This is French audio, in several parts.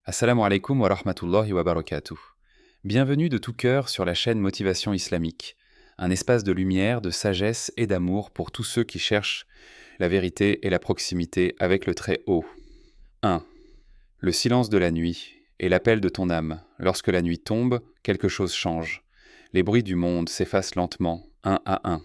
Assalamu alaikum wa rahmatullahi wa barakatuh. Bienvenue de tout cœur sur la chaîne Motivation Islamique, un espace de lumière, de sagesse et d'amour pour tous ceux qui cherchent la vérité et la proximité avec le très haut. 1. Le silence de la nuit et l'appel de ton âme. Lorsque la nuit tombe, quelque chose change. Les bruits du monde s'effacent lentement, un à un.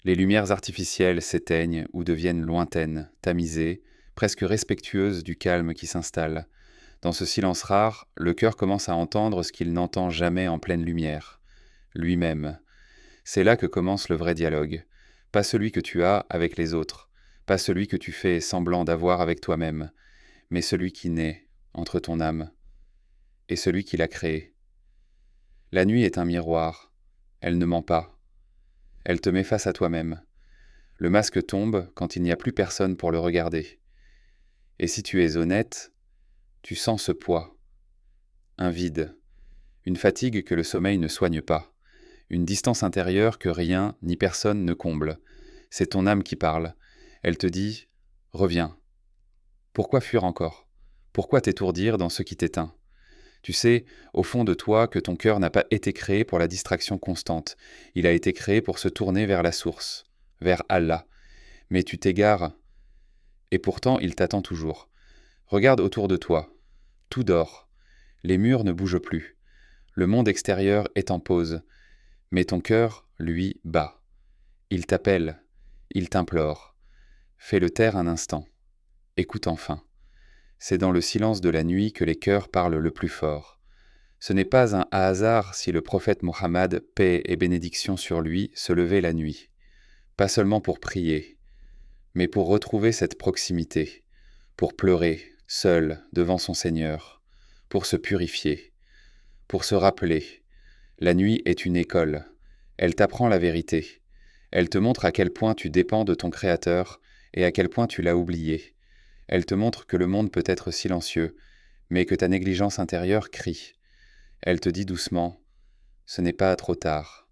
Les lumières artificielles s'éteignent ou deviennent lointaines, tamisées, presque respectueuses du calme qui s'installe. Dans ce silence rare, le cœur commence à entendre ce qu'il n'entend jamais en pleine lumière. Lui-même. C'est là que commence le vrai dialogue. Pas celui que tu as avec les autres, pas celui que tu fais semblant d'avoir avec toi-même, mais celui qui naît entre ton âme et celui qui l'a créé. La nuit est un miroir. Elle ne ment pas. Elle te met face à toi-même. Le masque tombe quand il n'y a plus personne pour le regarder. Et si tu es honnête, tu sens ce poids, un vide, une fatigue que le sommeil ne soigne pas, une distance intérieure que rien ni personne ne comble. C'est ton âme qui parle. Elle te dit « Reviens ». Pourquoi fuir encore? Pourquoi t'étourdir dans ce qui t'éteint? Tu sais, au fond de toi, que ton cœur n'a pas été créé pour la distraction constante. Il a été créé pour se tourner vers la source, vers Allah. Mais tu t'égares, et pourtant il t'attend toujours. Regarde autour de toi. Tout dort. Les murs ne bougent plus. Le monde extérieur est en pause. Mais ton cœur, lui, bat. Il t'appelle. Il t'implore. Fais-le taire un instant. Écoute enfin. C'est dans le silence de la nuit que les cœurs parlent le plus fort. Ce n'est pas un hasard si le prophète Mohammed, paix et bénédiction sur lui, se levait la nuit. Pas seulement pour prier, mais pour retrouver cette proximité, pour pleurer, seul, devant son Seigneur, pour se purifier, pour se rappeler. La nuit est une école. Elle t'apprend la vérité. Elle te montre à quel point tu dépends de ton Créateur et à quel point tu l'as oublié. Elle te montre que le monde peut être silencieux, mais que ta négligence intérieure crie. Elle te dit doucement, ce n'est pas trop tard.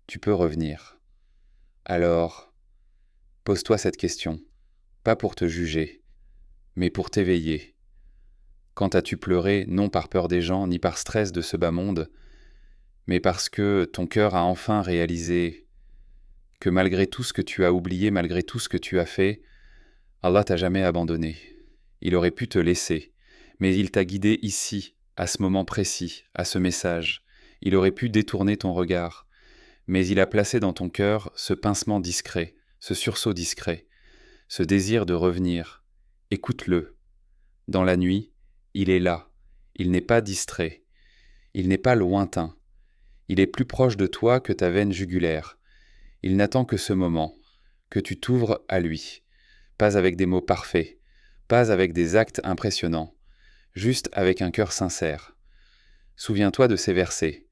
Tu peux revenir. Alors, pose-toi cette question, pas pour te juger, mais pour t'éveiller. Quand as-tu pleuré, non par peur des gens, ni par stress de ce bas monde, mais parce que ton cœur a enfin réalisé que malgré tout ce que tu as oublié, malgré tout ce que tu as fait, Allah t'a jamais abandonné. Il aurait pu te laisser, mais il t'a guidé ici, à ce moment précis, à ce message. Il aurait pu détourner ton regard, mais il a placé dans ton cœur ce pincement discret, ce sursaut discret, ce désir de revenir. Écoute-le. Dans la nuit, il est là. Il n'est pas distrait. Il n'est pas lointain. Il est plus proche de toi que ta veine jugulaire. Il n'attend que ce moment, que tu t'ouvres à lui. Pas avec des mots parfaits, pas avec des actes impressionnants, juste avec un cœur sincère. Souviens-toi de ces versets.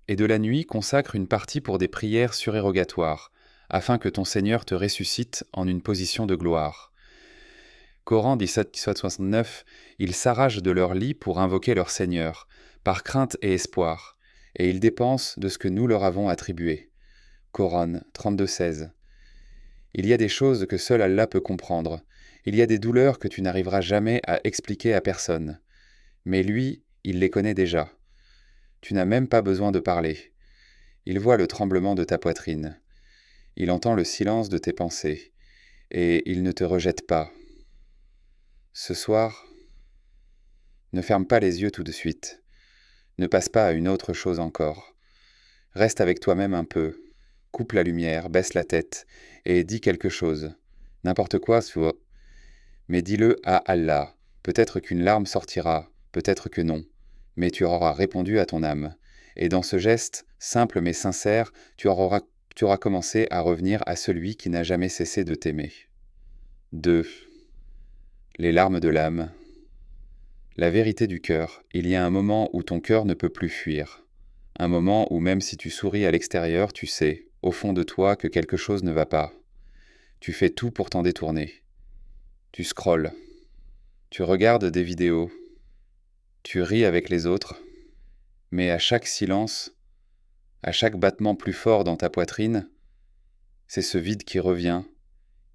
Et de la nuit, consacre une partie pour des prières surérogatoires, afin que ton Seigneur te ressuscite en une position de gloire. Coran 17-69, ils s'arrachent de leur lit pour invoquer leur Seigneur, par crainte et espoir, et ils dépensent de ce que nous leur avons attribué. Coran 32-16. Il y a des choses que seul Allah peut comprendre. Il y a des douleurs que tu n'arriveras jamais à expliquer à personne. Mais lui, il les connaît déjà. Tu n'as même pas besoin de parler. Il voit le tremblement de ta poitrine. Il entend le silence de tes pensées. Et il ne te rejette pas. Ce soir, ne ferme pas les yeux tout de suite. Ne passe pas à une autre chose encore. Reste avec toi-même un peu. Coupe la lumière, baisse la tête et dis quelque chose. N'importe quoi, mais dis-le à Allah. Peut-être qu'une larme sortira, peut-être que non, mais tu auras répondu à ton âme. Et dans ce geste, simple mais sincère, tu auras commencé à revenir à celui qui n'a jamais cessé de t'aimer. 2. Les larmes de l'âme. La vérité du cœur. Il y a un moment où ton cœur ne peut plus fuir. Un moment où même si tu souris à l'extérieur, tu sais, au fond de toi, que quelque chose ne va pas. Tu fais tout pour t'en détourner. Tu scrolles. Tu regardes des vidéos. Tu ris avec les autres. Mais à chaque silence, à chaque battement plus fort dans ta poitrine, c'est ce vide qui revient.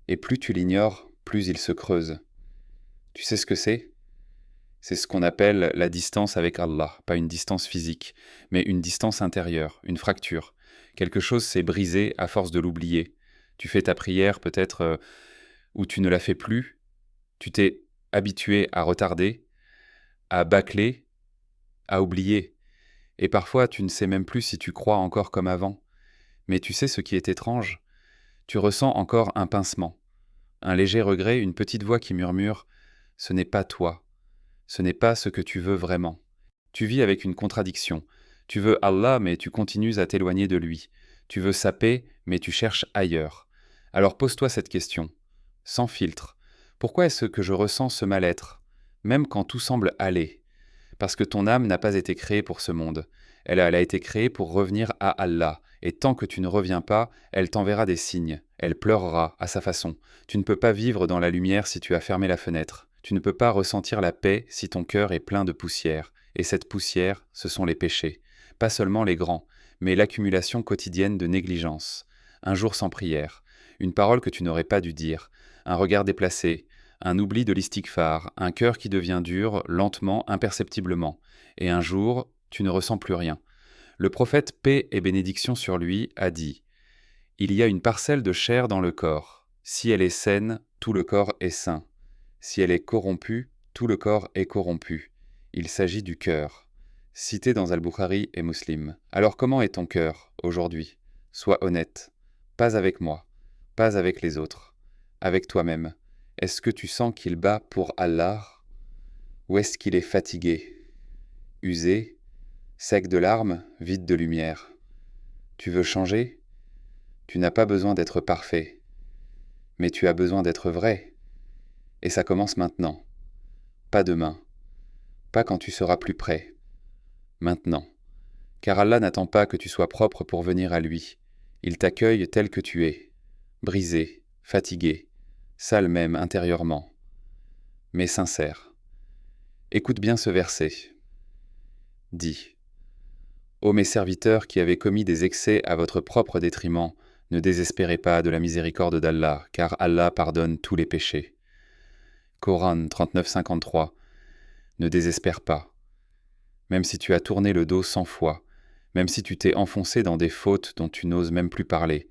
Et plus tu l'ignores, plus il se creuse. Tu sais ce que c'est? C'est ce qu'on appelle la distance avec Allah, pas une distance physique, mais une distance intérieure, une fracture. Quelque chose s'est brisé à force de l'oublier. Tu fais ta prière peut-être ou tu ne la fais plus. Tu t'es habitué à retarder, à bâcler, à oublier. Et parfois tu ne sais même plus si tu crois encore comme avant. Mais tu sais ce qui est étrange? Tu ressens encore un pincement, un léger regret, une petite voix qui murmure « Ce n'est pas toi, ce n'est pas ce que tu veux vraiment ». Tu vis avec une contradiction. Tu veux Allah, mais tu continues à t'éloigner de lui. Tu veux sa paix, mais tu cherches ailleurs. Alors pose-toi cette question, sans filtre. Pourquoi est-ce que je ressens ce mal-être, même quand tout semble aller? Parce que ton âme n'a pas été créée pour ce monde. Elle a été créée pour revenir à Allah. Et tant que tu ne reviens pas, elle t'enverra des signes. Elle pleurera à sa façon. Tu ne peux pas vivre dans la lumière si tu as fermé la fenêtre. Tu ne peux pas ressentir la paix si ton cœur est plein de poussière. Et cette poussière, ce sont les péchés. Pas seulement les grands, mais l'accumulation quotidienne de négligence. Un jour sans prière, une parole que tu n'aurais pas dû dire, un regard déplacé, un oubli de l'istighfar, un cœur qui devient dur, lentement, imperceptiblement. Et un jour, tu ne ressens plus rien. Le prophète, paix et bénédiction sur lui, a dit « Il y a une parcelle de chair dans le corps. Si elle est saine, tout le corps est sain. Si elle est corrompue, tout le corps est corrompu. Il s'agit du cœur. » Cité dans Al-Bukhari et Muslim. Alors comment est ton cœur, aujourd'hui? Sois honnête. Pas avec moi, pas avec les autres. Avec toi-même. Est-ce que tu sens qu'il bat pour Allah? Ou est-ce qu'il est fatigué, usé, sec de larmes, vide de lumière? Tu veux changer? Tu n'as pas besoin d'être parfait, mais tu as besoin d'être vrai. Et ça commence maintenant. Pas demain. Pas quand tu seras plus près. Maintenant. Car Allah n'attend pas que tu sois propre pour venir à lui. Il t'accueille tel que tu es, brisé, fatigué, sale même intérieurement, mais sincère. Écoute bien ce verset. Dis, ô mes serviteurs qui avez commis des excès à votre propre détriment, ne désespérez pas de la miséricorde d'Allah, car Allah pardonne tous les péchés. Coran 39-53. Ne désespère pas. Même si tu as tourné le dos 100 fois, même si tu t'es enfoncé dans des fautes dont tu n'oses même plus parler,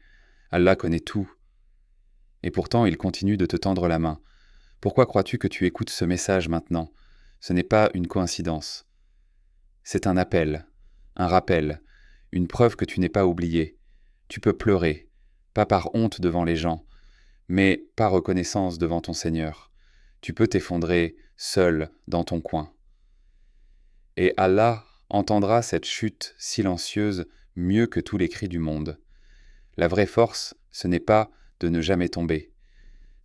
Allah connaît tout. Et pourtant, il continue de te tendre la main. Pourquoi crois-tu que tu écoutes ce message maintenant? Ce n'est pas une coïncidence. C'est un appel, un rappel, une preuve que tu n'es pas oublié. Tu peux pleurer, pas par honte devant les gens, mais par reconnaissance devant ton Seigneur. Tu peux t'effondrer seul dans ton coin. Et Allah entendra cette chute silencieuse mieux que tous les cris du monde. La vraie force, ce n'est pas de ne jamais tomber,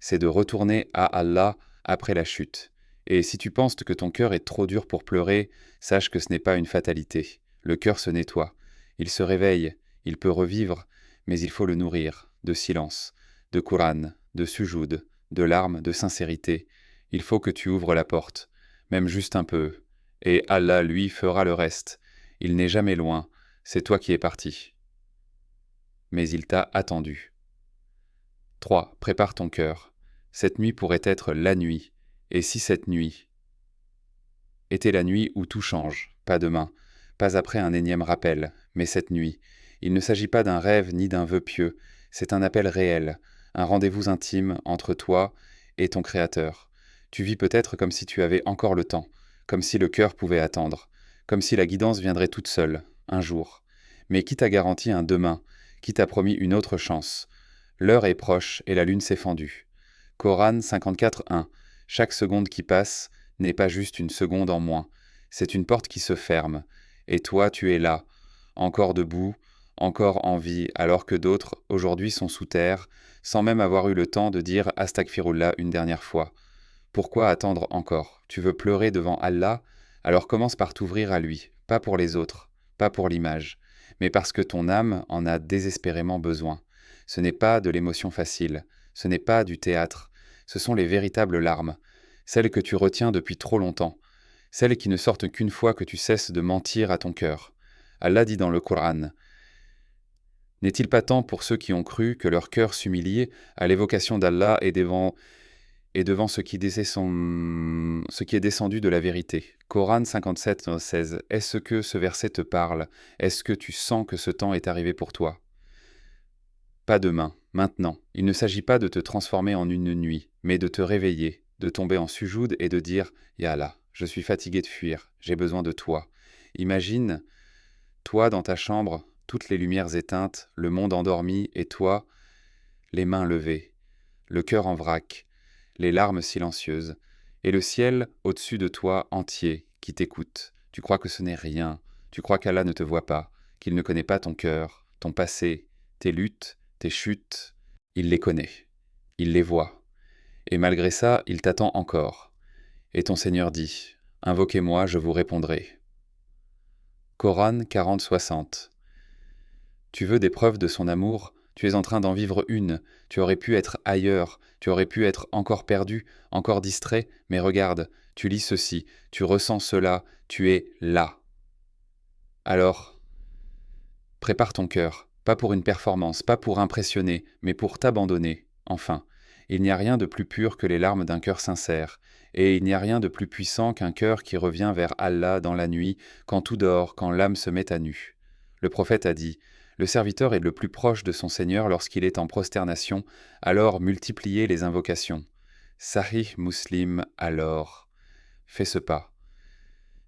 c'est de retourner à Allah après la chute. Et si tu penses que ton cœur est trop dur pour pleurer, sache que ce n'est pas une fatalité. Le cœur se nettoie, il se réveille, il peut revivre, mais il faut le nourrir de silence, de Coran, de sujoud, de larmes, de sincérité. Il faut que tu ouvres la porte, même juste un peu, et Allah, lui, fera le reste. Il n'est jamais loin, c'est toi qui es parti. Mais il t'a attendu. 3. Prépare ton cœur. Cette nuit pourrait être la nuit. Et si cette nuit était la nuit où tout change, pas demain, pas après un énième rappel, mais cette nuit, il ne s'agit pas d'un rêve ni d'un vœu pieux, c'est un appel réel, un rendez-vous intime entre toi et ton Créateur. Tu vis peut-être comme si tu avais encore le temps, comme si le cœur pouvait attendre, comme si la guidance viendrait toute seule, un jour. Mais qui t'a garanti un demain? Qui t'a promis une autre chance? L'heure est proche et la lune s'est fendue. Coran 54.1. Chaque seconde qui passe n'est pas juste une seconde en moins, c'est une porte qui se ferme. Et toi, tu es là, encore debout, encore en vie, alors que d'autres, aujourd'hui, sont sous terre, sans même avoir eu le temps de dire « Astaghfirullah » une dernière fois. Pourquoi attendre encore? Tu veux pleurer devant Allah? Alors commence par t'ouvrir à lui, pas pour les autres, pas pour l'image, mais parce que ton âme en a désespérément besoin. Ce n'est pas de l'émotion facile, ce n'est pas du théâtre, ce sont les véritables larmes, celles que tu retiens depuis trop longtemps, celles qui ne sortent qu'une fois que tu cesses de mentir à ton cœur. Allah dit dans le Coran, « N'est-il pas temps pour ceux qui ont cru que leur cœur s'humilie à l'évocation d'Allah et devant et devant ce qui est descendu de la vérité. Coran 57, 16. Est-ce que ce verset te parle? Est-ce que tu sens que ce temps est arrivé pour toi? Pas demain, maintenant. Il ne s'agit pas de te transformer en une nuit, mais de te réveiller, de tomber en sujoud et de dire « Ya Allah, je suis fatigué de fuir, j'ai besoin de toi ». Imagine, toi dans ta chambre, toutes les lumières éteintes, le monde endormi et toi, les mains levées, le cœur en vrac, les larmes silencieuses, et le ciel au-dessus de toi entier qui t'écoute. Tu crois que ce n'est rien, tu crois qu'Allah ne te voit pas, qu'il ne connaît pas ton cœur, ton passé, tes luttes, tes chutes. Il les connaît, il les voit, et malgré ça, il t'attend encore. Et ton Seigneur dit, « Invoquez-moi, je vous répondrai. » Coran 40-60. Tu veux des preuves de son amour? Tu es en train d'en vivre une. Tu aurais pu être ailleurs, tu aurais pu être encore perdu, encore distrait, mais regarde, tu lis ceci, tu ressens cela, tu es là. Alors, prépare ton cœur, pas pour une performance, pas pour impressionner, mais pour t'abandonner, enfin. Il n'y a rien de plus pur que les larmes d'un cœur sincère, et il n'y a rien de plus puissant qu'un cœur qui revient vers Allah dans la nuit, quand tout dort, quand l'âme se met à nu. Le prophète a dit, « Le serviteur est le plus proche de son Seigneur lorsqu'il est en prosternation, alors multipliez les invocations. » Sahih Muslim, alors. Fais ce pas.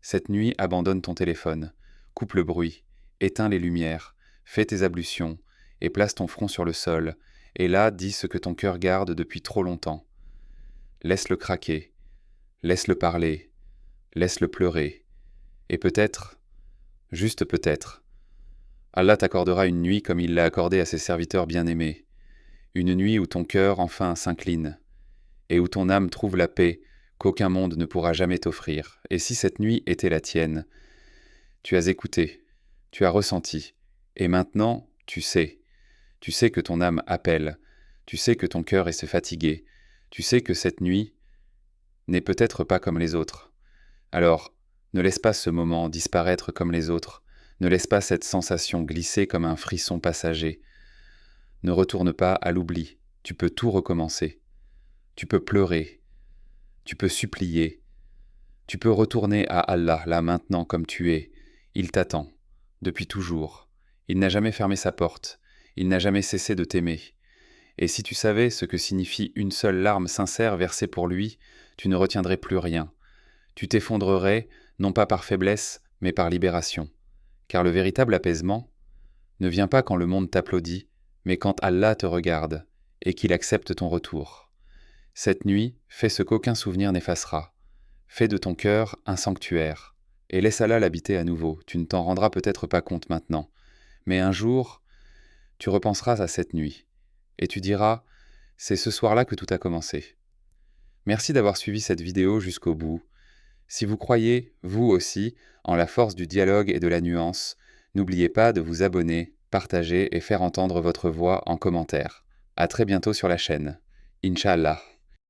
Cette nuit, abandonne ton téléphone, coupe le bruit, éteins les lumières, fais tes ablutions, et place ton front sur le sol, et là, dis ce que ton cœur garde depuis trop longtemps. Laisse-le craquer, laisse-le parler, laisse-le pleurer, et peut-être, juste peut-être, Allah t'accordera une nuit comme il l'a accordée à ses serviteurs bien-aimés, une nuit où ton cœur enfin s'incline, et où ton âme trouve la paix qu'aucun monde ne pourra jamais t'offrir. Et si cette nuit était la tienne, tu as écouté, tu as ressenti, et maintenant tu sais que ton âme appelle, tu sais que ton cœur est se fatiguer, tu sais que cette nuit n'est peut-être pas comme les autres. Alors, ne laisse pas ce moment disparaître comme les autres, ne laisse pas cette sensation glisser comme un frisson passager. Ne retourne pas à l'oubli, tu peux tout recommencer. Tu peux pleurer, tu peux supplier, tu peux retourner à Allah là maintenant comme tu es. Il t'attend, depuis toujours. Il n'a jamais fermé sa porte, il n'a jamais cessé de t'aimer. Et si tu savais ce que signifie une seule larme sincère versée pour lui, tu ne retiendrais plus rien. Tu t'effondrerais, non pas par faiblesse, mais par libération. Car le véritable apaisement ne vient pas quand le monde t'applaudit, mais quand Allah te regarde et qu'il accepte ton retour. Cette nuit, fais ce qu'aucun souvenir n'effacera. Fais de ton cœur un sanctuaire, et laisse Allah l'habiter à nouveau. Tu ne t'en rendras peut-être pas compte maintenant, mais un jour, tu repenseras à cette nuit, et tu diras, c'est ce soir-là que tout a commencé. Merci d'avoir suivi cette vidéo jusqu'au bout. Si vous croyez, vous aussi, en la force du dialogue et de la nuance, n'oubliez pas de vous abonner, partager et faire entendre votre voix en commentaire. À très bientôt sur la chaîne. Inch'Allah.